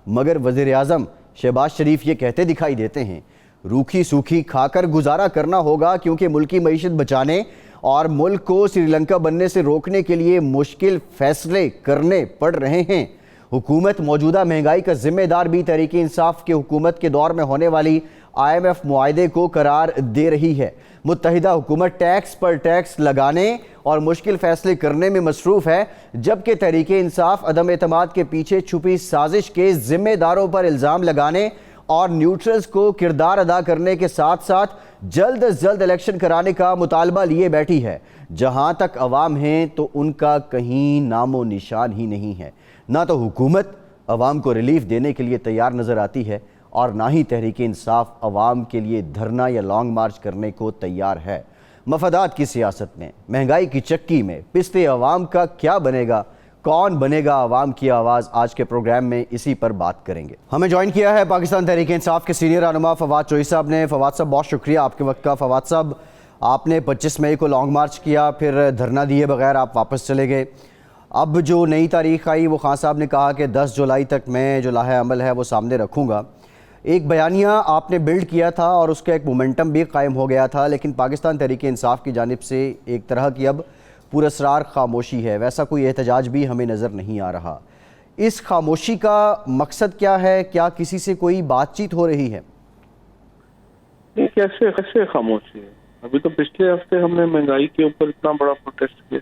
مگر وزیر اعظم شہباز شریف یہ کہتے دکھائی دیتے ہیں روکھی سوکھی کھا کر گزارا کرنا ہوگا کیونکہ ملکی معیشت بچانے اور ملک کو سری لنکا بننے سے روکنے کے لیے مشکل فیصلے کرنے پڑ رہے ہیں۔ حکومت موجودہ مہنگائی کا ذمہ دار بھی تحریک انصاف کے حکومت کے دور میں ہونے والی IMF معاہدے کو قرار دے رہی ہے۔ متحدہ حکومت ٹیکس پر ٹیکس لگانے اور مشکل فیصلے کرنے میں مصروف ہے، جبکہ تحریک انصاف عدم اعتماد کے پیچھے چھپی سازش کے ذمہ داروں پر الزام لگانے اور نیوٹرلز کو کردار ادا کرنے کے ساتھ ساتھ جلد از جلد الیکشن کرانے کا مطالبہ لیے بیٹھی ہے۔ جہاں تک عوام ہیں تو ان کا کہیں نام و نشان ہی نہیں ہے۔ نہ تو حکومت عوام کو ریلیف دینے کے لیے تیار نظر آتی ہے اور نہ ہی تحریک انصاف عوام کے لیے دھرنا یا لانگ مارچ کرنے کو تیار ہے۔ مفادات کی سیاست میں، مہنگائی کی چکی میں پستے عوام کا کیا بنے گا؟ کون بنے گا عوام کی آواز؟ آج کے پروگرام میں اسی پر بات کریں گے۔ ہمیں جوائن کیا ہے پاکستان تحریک انصاف کے سینئر رہنما فواد چوہی صاحب نے۔ فواد صاحب بہت شکریہ آپ کے وقت کا۔ فواد صاحب، آپ نے 25 مئی کو لانگ مارچ کیا، پھر دھرنا دیے بغیر آپ واپس چلے گئے۔ اب جو نئی تاریخ آئی وہ خان صاحب نے کہا کہ 10 جولائی تک میں جو لاہے عمل ہے وہ سامنے رکھوں گا۔ ایک بیانیہ آپ نے بلڈ کیا تھا اور اس کا ایک مومنٹم بھی قائم ہو گیا تھا، لیکن پاکستان تحریک انصاف کی جانب سے ایک طرح کی اب پراسرار خاموشی ہے، ویسا کوئی احتجاج بھی ہمیں نظر نہیں آ رہا۔ اس خاموشی کا مقصد کیا ہے؟ کیا کسی سے کوئی بات چیت ہو رہی ہے؟ کیسے خاموشی ہے؟ ابھی تو پچھلے ہفتے ہم نے مہنگائی کے اوپر اتنا بڑا پروٹیسٹ کیا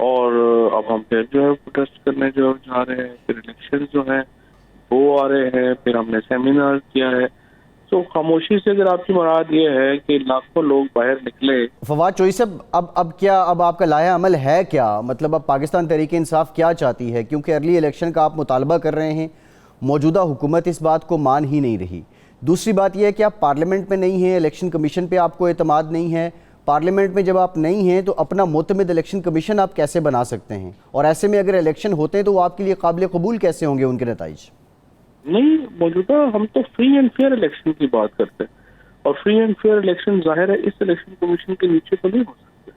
اور اب ہم پھر جو ہے پروٹیسٹ کرنے جو جا رہے ہیں، پھر الیکشن جو ہیں وہ آ رہے ہیں، پھر ہم نے سیمینار کیا ہے۔ تو خاموشی سے اگر آپ کی مراد یہ ہے کہ لاکھوں لوگ باہر نکلے۔ فواد چوہی صاحب، اب آپ کا لاہے عمل ہے کیا؟ مطلب اب پاکستان تحریک انصاف کیا چاہتی ہے؟ کیونکہ ارلی الیکشن کا آپ مطالبہ کر رہے ہیں، موجودہ حکومت اس بات کو مان ہی نہیں رہی۔ دوسری بات یہ ہے کہ آپ پارلیمنٹ میں نہیں ہیں، الیکشن کمیشن پہ آپ کو اعتماد نہیں ہے۔ پارلیمنٹ میں جب آپ نہیں ہیں تو اپنا معتمد الیکشن کمیشن آپ کیسے بنا سکتے ہیں؟ اور ایسے میں اگر الیکشن ہوتے ہیں تو وہ آپ کے لیے قابل قبول کیسے ہوں گے ان کے نتائج؟ نہیں، موجودہ ہم تو فری اینڈ فیئر الیکشن کی بات کرتے ہیں، اور فری اینڈ فیئر الیکشن ظاہر ہے اس الیکشن کمیشن کے نیچے تو نہیں ہو سکتے،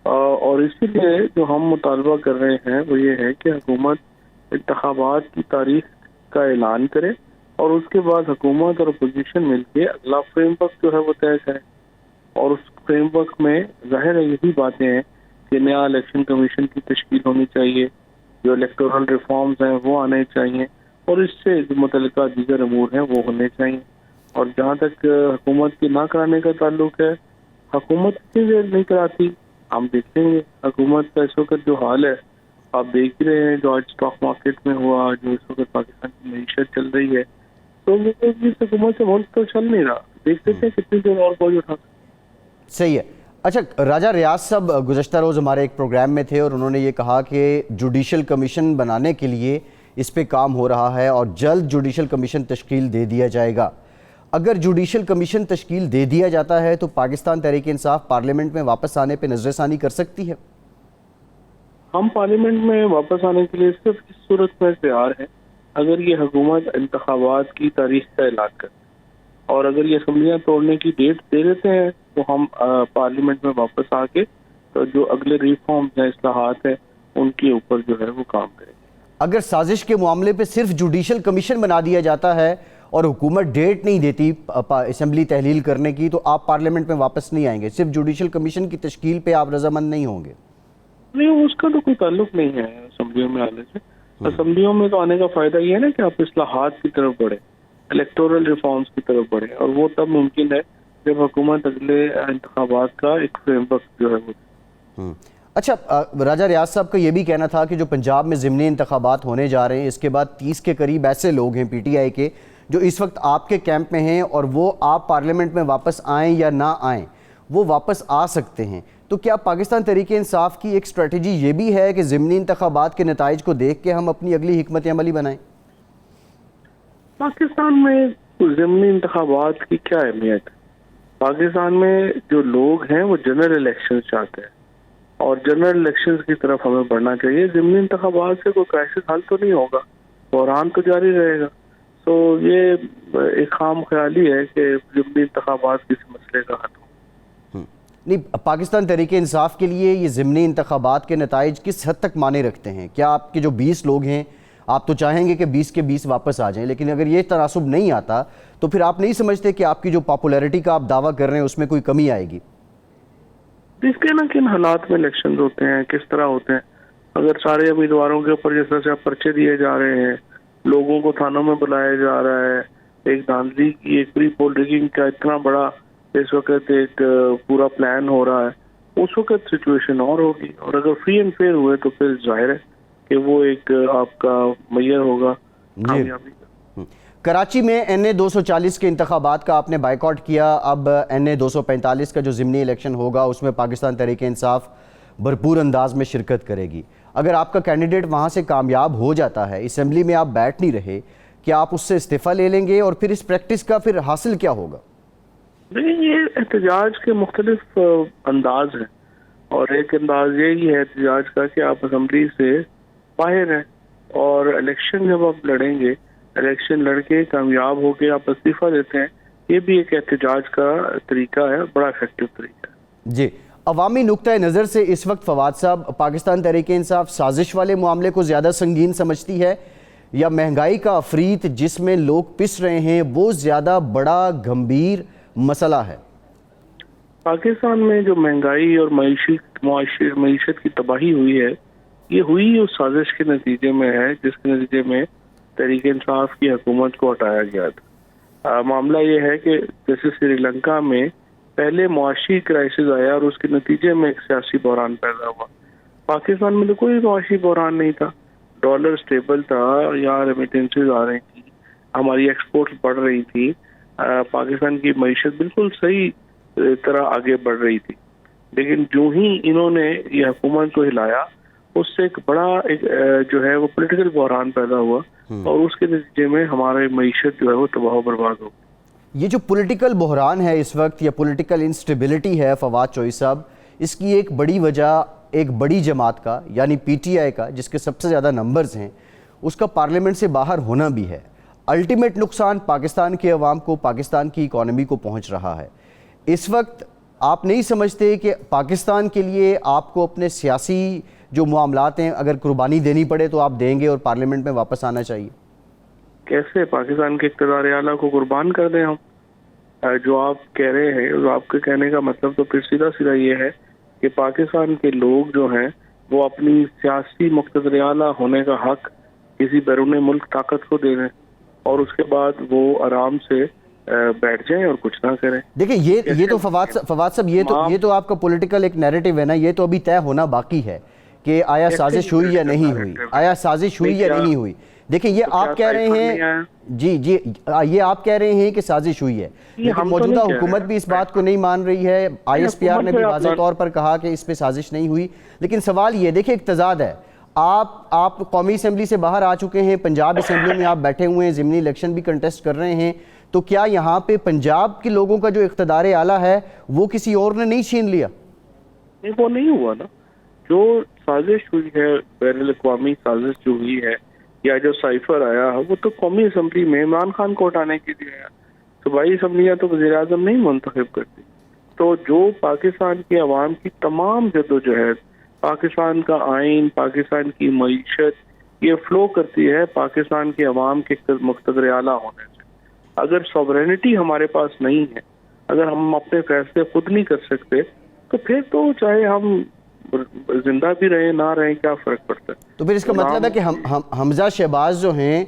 اور اسی لیے جو ہم مطالبہ کر رہے ہیں وہ یہ ہے کہ حکومت انتخابات کی تاریخ کا اعلان کرے اور اس کے بعد حکومت اور اپوزیشن مل کے اگلا فریم ورک جو ہے وہ طے کرے، اور اس فریم ورک میں ظاہر ہے یہی باتیں ہیں کہ نیا الیکشن کمیشن کی تشکیل ہونی چاہیے، جو الیکٹورل ریفارمز ہیں وہ آنے چاہیے، اور اس سے جو متعلقہ دیگر امور ہیں وہ ہونے چاہیے۔ اور جہاں تک حکومت کے نہ کرانے کا تعلق ہے، حکومت کیوں نہیں کراتی؟ ہم دیکھیں گے حکومت کا اس وقت جو حال ہے، آپ دیکھ ہی رہے ہیں جو آج اسٹاک مارکیٹ میں ہوا، جو اس وقت پاکستان کی معیشت چل رہی ہے، تو اس حکومت سے ملک تو چل نہیں رہا۔ دیکھتے تھے کتنی دیر اور بوجھ اٹھا۔ صحیح ہے۔ اچھا، راجہ ریاض صاحب گزشتہ روز ہمارے ایک پروگرام میں تھے اور انہوں نے یہ کہا کہ جوڈیشل کمیشن بنانے کے لیے اس پہ کام ہو رہا ہے اور جلد جوڈیشل کمیشن تشکیل دے دیا جائے گا۔ اگر جوڈیشل کمیشن تشکیل دے دیا جاتا ہے تو پاکستان تحریک انصاف پارلیمنٹ میں واپس آنے پہ نظر ثانی کر سکتی ہے؟ ہم پارلیمنٹ میں واپس آنے کے لیے صرف اس صورت میں تیار ہیں اگر یہ حکومت انتخابات کی تاریخ کا اعلان کرے، اور اگر یہ اسمبلیاں توڑنے کی ڈیٹ دے دیتے ہیں تو ہم پارلیمنٹ میں واپس آ کے تو جو اگلے ریفارمز ہیں، اصلاحات ہیں، ان کے اوپر جو ہے وہ کام کریں گے۔ اگر سازش کے معاملے پہ صرف جوڈیشل کمیشن بنا دیا جاتا ہے اور حکومت ڈیٹ نہیں دیتی اسمبلی تحلیل کرنے کی تو آپ پارلیمنٹ میں واپس نہیں آئیں گے؟ صرف جوڈیشل کمیشن کی تشکیل پہ آپ رضامند نہیں ہوں گے؟ نہیں، اس کا تو کوئی تعلق نہیں ہے اسمبلیوں میں آنے سے۔ اسمبلیوں میں تو آنے کا فائدہ یہ ہے نا کہ آپ اصلاحات کی طرف بڑھیں، الیکٹورل ریفارمز کی طرف بڑھیں، اور وہ تب ممکن ہے جب حکومت اگلے انتخابات کا ایک فریم ورک جو ہے وہ۔ اچھا، راجہ ریاض صاحب کا یہ بھی کہنا تھا کہ جو پنجاب میں ضمنی انتخابات ہونے جا رہے ہیں، اس کے بعد 30 کے قریب ایسے لوگ ہیں PTI کے جو اس وقت آپ کے کیمپ میں ہیں، اور وہ آپ پارلیمنٹ میں واپس آئیں یا نہ آئیں وہ واپس آ سکتے ہیں۔ تو کیا پاکستان تحریک انصاف کی ایک اسٹریٹجی یہ بھی ہے کہ ضمنی انتخابات کے نتائج کو دیکھ کے ہم اپنی اگلی حکمت عملی بنائیں؟ پاکستان میں ضمنی انتخابات کی کیا اہمیت ہے؟ پاکستان میں جو لوگ ہیں وہ جنرل الیکشن چاہتے ہیں، اور جنرل الیکشنز کی طرف ہمیں بڑھنا چاہیے۔ ضمنی انتخابات سے کوئی کرائسس حل تو نہیں ہوگا، بحران تو جاری رہے گا۔ تو یہ ایک خام خیالی ہے کہ ضمنی انتخابات کسی مسئلے کا حل ہو۔ نہیں، پاکستان تحریک انصاف کے لیے یہ ضمنی انتخابات کے نتائج کس حد تک معنی رکھتے ہیں؟ کیا آپ کے جو 20 لوگ ہیں آپ تو چاہیں گے کہ 20 کے 20 واپس آ جائیں، لیکن اگر یہ تناسب نہیں آتا تو پھر آپ نہیں سمجھتے کہ آپ کی جو پاپولیرٹی کا آپ دعویٰ کر رہے ہیں اس میں کوئی کمی آئے گی؟ دیکھتے نا کن حالات میں الیکشن ہوتے ہیں، کس طرح ہوتے ہیں. اگر سارے امیدواروں کے اوپر جس طرح سے پرچے دیے جا رہے ہیں، لوگوں کو تھانوں میں بلایا جا رہا ہے، ایک دھاندلی کی، ایک پری پول ریگنگ کا اتنا بڑا اس وقت ایک پورا پلان ہو رہا ہے، اس وقت سچویشن اور ہوگی. اور اگر فری اینڈ فیئر ہوئے تو پھر ظاہر ہے کہ وہ ایک آپ کا میئر ہوگا کامیابی کا. کراچی میں NA-240 کے انتخابات کا آپ نے بائیکاٹ کیا، اب NA-245 کا جو ضمنی الیکشن ہوگا اس میں پاکستان تحریک انصاف بھرپور انداز میں شرکت کرے گی. اگر آپ کا کینڈیڈیٹ وہاں سے کامیاب ہو جاتا ہے، اسمبلی میں آپ بیٹھ نہیں رہے، کیا آپ اس سے استعفیٰ لے لیں گے اور پھر اس پریکٹس کا پھر حاصل کیا ہوگا؟ نہیں، یہ احتجاج کے مختلف انداز ہیں، اور ایک انداز یہی ہے احتجاج کا کہ آپ اسمبلی سے باہر ہیں، اور الیکشن جب آپ لڑیں گے، الیکشن لڑ کے کامیاب ہو کے آپ استعفیٰ دیتے ہیں، یہ بھی ایک احتجاج کا طریقہ ہے، بڑا افیکٹو طریقہ ہے. جی، عوامی نقطہ نظر سے اس وقت فواد صاحب پاکستان تحریک انصاف سازش والے معاملے کو زیادہ سنگین سمجھتی ہے، یا مہنگائی کا افریت جس میں لوگ پس رہے ہیں وہ زیادہ بڑا گھمبیر مسئلہ ہے؟ پاکستان میں جو مہنگائی اور معیشت کی تباہی ہوئی ہے، یہ ہوئی اس سازش کے نتیجے میں ہے جس کے نتیجے میں تحریک انصاف کی حکومت کو ہٹایا گیا تھا. معاملہ یہ ہے کہ جیسے سری لنکا میں پہلے معاشی کرائسس آیا اور اس کے نتیجے میں ایک سیاسی بحران پیدا ہوا. پاکستان میں تو کوئی معاشی بحران نہیں تھا، ڈالر سٹیبل تھا، یہاں ریمیٹنسز آ رہی تھی، ہماری ایکسپورٹ بڑھ رہی تھی، پاکستان کی معیشت بالکل صحیح طرح آگے بڑھ رہی تھی. لیکن جو ہی انہوں نے یہ حکومت کو ہلایا، اس سے ایک بڑا جو ہے وہ پولیٹیکل بحران پیدا ہوا، اور اس کے نتیجے میں ہمارے معیشت جو ہے وہ تباہ و برباد ہو. یہ جو پولیٹیکل بحران ہے اس وقت، یا پولیٹیکل انسٹیبلٹی ہے فواد چوہی صاحب، اس کی ایک بڑی وجہ ایک بڑی جماعت کا یعنی PTI کا، جس کے سب سے زیادہ نمبرز ہیں، اس کا پارلیمنٹ سے باہر ہونا بھی ہے. الٹیمیٹ نقصان پاکستان کے عوام کو، پاکستان کی اکانومی کو پہنچ رہا ہے. اس وقت آپ نہیں سمجھتے کہ پاکستان کے لیے آپ کو اپنے سیاسی جو معاملات ہیں اگر قربانی دینی پڑے تو آپ دیں گے اور پارلیمنٹ میں واپس آنا چاہیے؟ کیسے پاکستان کے اقتدار اعلیٰ کو قربان کر دیں ہم؟ جو آپ کہہ رہے ہیں، آپ کے کہنے کا مطلب تو پھر سیدھا سیدھا یہ ہے کہ پاکستان کے لوگ جو ہیں وہ اپنی سیاسی مقتدر اعلیٰ ہونے کا حق کسی بیرون ملک طاقت کو دے دیں، اور اس کے بعد وہ آرام سے بیٹھ جائیں اور کچھ نہ کریں. دیکھیں یہ تو فواد صاحب یہ تو آپ کا پولیٹیکل ایک نیریٹو ہے نا، یہ تو ابھی طے ہونا باقی ہے کہ آیا سازش ہوئی یا نہیں ہوئی، آیا سازش ہوئی یا نہیں ہوئی. دیکھیں یہ آپ کہہ رہے ہیں، جی یہ آپ کہہ رہے ہیں کہ سازش ہوئی ہے، لیکن موجودہ حکومت بھی اس بات کو نہیں مان رہی ہے. ISPR نے بھی واضح طور پر کہا کہ اس پہ سازش نہیں ہوئی. لیکن سوال یہ دیکھیں ایک تضاد ہے، آپ قومی اسمبلی سے باہر آ چکے ہیں، پنجاب اسمبلی میں آپ بیٹھے ہوئے ہیں، ضمنی الیکشن بھی کنٹیسٹ کر رہے ہیں، تو کیا یہاں پہ پنجاب کے لوگوں کا جو اقتدار اعلیٰ ہے وہ کسی اور نے نہیں چھین لیا؟ نہیں، وہ نہیں ہوا نا. جو سازش ہوئی ہے، بین الاقوامی سازش جو ہوئی ہے، یا جو سائفر آیا وہ تو قومی اسمبلی میں عمران خان کو ہٹانے کے لیے آیا. صوبائی اسمبلیاں تو وزیر اعظم نہیں منتخب کرتی. تو جو پاکستان کی عوام کی تمام جدوجہد، پاکستان کا آئین، پاکستان کی معیشت، یہ فلو کرتی ہے پاکستان کے عوام کے مقتدر اعلیٰ ہونے سے. اگر سوورینٹی ہمارے پاس نہیں ہے، اگر ہم اپنے فیصلے خود نہیں کر سکتے، تو پھر تو چاہے ہم زندہ بھی رہیں نہ رہیں کیا فرق پڑتا ہے. تو پھر اس کا مطلب ہے کہ حمزہ شہباز جو ہیں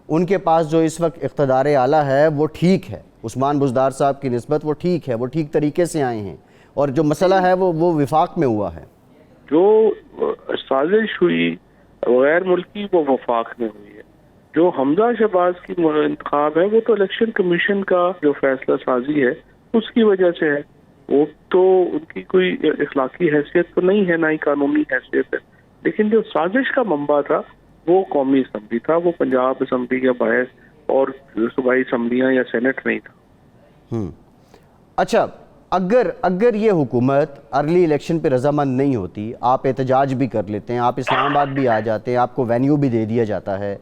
ان کے پاس جو اس وقت اقتدار اعلیٰ ہے وہ ٹھیک ہے، عثمان بزدار صاحب کی نسبت وہ ٹھیک ہے، وہ ٹھیک طریقے سے آئے ہیں، اور جو مسئلہ ہے وہ وفاق میں ہوا ہے. جو سازش ہوئی غیر ملکی وہ وفاق میں ہوئی ہے. جو حمزہ شہباز کی انتخاب ہے وہ تو الیکشن کمیشن کا جو فیصلہ سازی ہے اس کی وجہ سے ہے. وہ تو ان کی کوئی اخلاقی حیثیت تو نہیں ہے، نہ ہی قانونی حیثیت ہے. لیکن جو سازش کا منبع تھا وہ قومی اسمبلی تھا، وہ پنجاب اسمبلی کے باہر اور صوبائی اسمبلیاں یا سینٹ نہیں تھا. اچھا، اگر یہ حکومت ارلی الیکشن پہ رضامند نہیں ہوتی، آپ احتجاج بھی کر لیتے ہیں، آپ اسلام آباد بھی آ جاتے ہیں، آپ کو وینیو بھی دے دیا جاتا ہے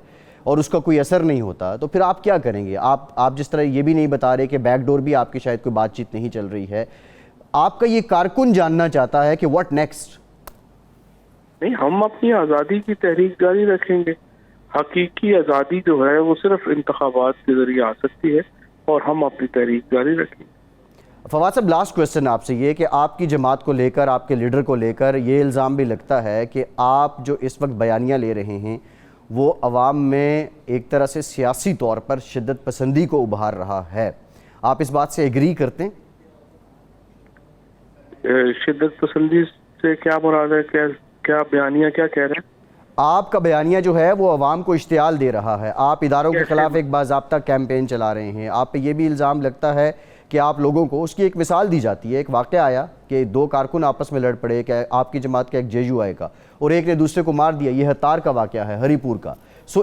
اور اس کا کوئی اثر نہیں ہوتا، تو پھر آپ کیا کریں گے؟ آپ جس طرح یہ بھی نہیں بتا رہے کہ بیک ڈور بھی آپ کی شاید کوئی بات چیت نہیں چل رہی ہے، آپ کا یہ کارکن جاننا چاہتا ہے کہ واٹ نیکسٹ؟ نہیں، ہم اپنی آزادی کی تحریک جاری رکھیں گے. حقیقی آزادی جو ہے وہ صرف انتخابات کے ذریعے آ سکتی ہے اور ہم اپنی تحریک جاری رکھیں. فواد صاحب لاسٹ کویسچن آپ سے یہ کہ آپ کی جماعت کو لے کر آپ کے لیڈر کو لے کر یہ الزام بھی لگتا ہے کہ آپ جو اس وقت بیانیہ لے رہے ہیں وہ عوام میں ایک طرح سے سیاسی طور پر شدت پسندی کو ابھار رہا ہے. آپ اس بات سے ایگری کرتے ہیں؟ شدت پسندی سے کیا مراد ہے؟ کیا بیانیہ کیا کہہ رہے ہیں؟ آپ کا بیانیہ جو ہے وہ عوام کو اشتعال دے رہا ہے. آپ اداروں کے خلاف ایک باضابطہ کیمپین چلا رہے ہیں. آپ پہ یہ بھی الزام لگتا ہے کہ آپ لوگوں کو اس کی ایک مثال دی جاتی ہے. ایک واقعہ آیا کہ 2 کارکن آپس میں لڑ پڑے کہ آپ کی جماعت کا ایک جے آئے کا اور ایک نے دوسرے کو مار دیا. یہ ہتار کا واقعہ ہے، ہری پور کا.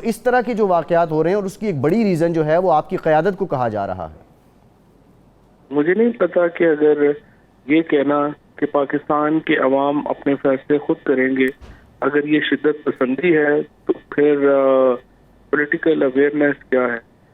اس طرح کے جو واقعات ہو رہے ہیں اور اس کی ایک بڑی ریزن جو ہے وہ آپ کی قیادت کو کہا جا رہا ہے. مجھے نہیں پتا کہ اگر یہ کہنا کہ پاکستان کے عوام اپنے فیصلے خود کریں گے اگر یہ شدت پسندی ہے تو پھر پولیٹیکل اویئرنیس کیا ہے؟